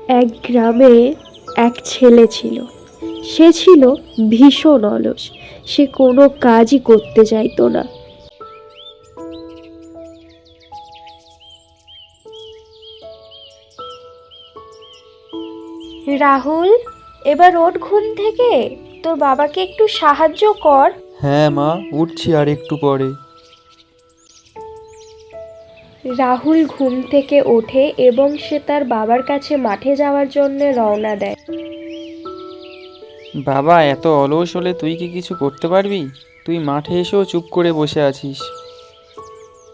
এক গ্রামে এক ছেলে ছিল। সে ছিল ভীষণ অলস। সে কোনো কাজই করতে চাইতো না। রাহুল, এবার ওঠ ঘুম থেকে। তোর বাবাকে একটু সাহায্য কর। হ্যাঁ মা, উঠছি আর একটু পরে। রাহুল ঘুম থেকে ওঠে এবং সে তার বাবার কাছে মাঠে যাওয়ার জন্য রওনা দেয়। বাবা, এত অলস হলে তুই কি কিছু করতে পারবি? তুই মাঠে এসেও চুপ করে বসে আছিস।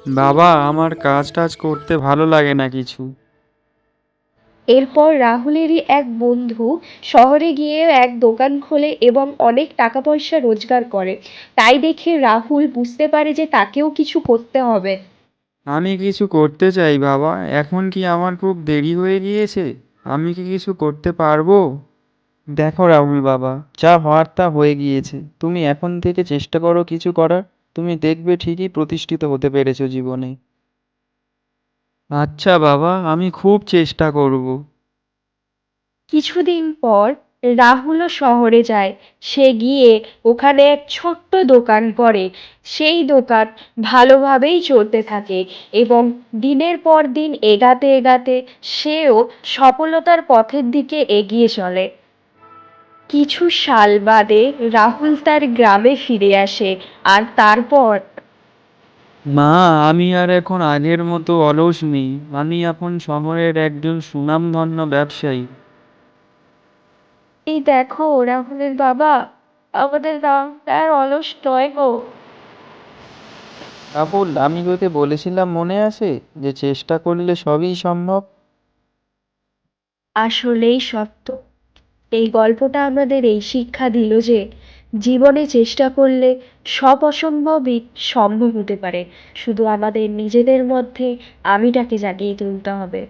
বাবা, আমার কাজ টাজ করতে ভালো লাগে না কিছু। এরপর রাহুলেরই এক বন্ধু শহরে গিয়ে এক দোকান খোলে এবং অনেক টাকা পয়সা রোজগার করে। তাই দেখে রাহুল বুঝতে পারে যে তাকেও কিছু করতে হবে। আমি কিছু করতে চাই বাবা, এখন কি আমার খুব দেরি হয়ে গিয়েছে? আমি কি কিছু করতে পারবো? দেখো রাহুল বাবা, যা হওয়ার তা হয়ে গিয়েছে, তুমি এখন থেকে চেষ্টা করো কিছু করার। তুমি দেখবে ঠিকই প্রতিষ্ঠিত হতে পেরেছো জীবনে। আচ্ছা বাবা, আমি খুব চেষ্টা করব। কিছুদিন পর রাহুলও শহরে যায়। সে গিয়ে ওখানে এক ছোট্ট দোকান করে। সেই দোকান ভালোভাবেই চলতে থাকে এবং দিনের পর দিন এগাতে এগাতে সেও সফলতার পথের দিকে এগিয়ে চলে। কিছু সাল বাদে রাহুল তার গ্রামে ফিরে আসে। আর তারপর মা, আমি আর এখন আগের মতো অলস নেই। আমি এখন শহরের একজন সুনামধন্য ব্যবসায়ী। এই দেখো রাহুলের বাবা, আমাদের গ্রামটা আর অলস নয় গো। রাহুল, আমি তোকে বলেছিলাম মনে আছে, যে চেষ্টা করলে সবই সম্ভব। আসলেই সত্য। এই গল্পটা আমাদের এই শিক্ষা দিল যে জীবনে চেষ্টা করলে সব অসম্ভবই সম্ভব হতে পারে। শুধু আমাদের নিজেদের মধ্যে আমিটাকে জাগিয়ে তুলতে হবে।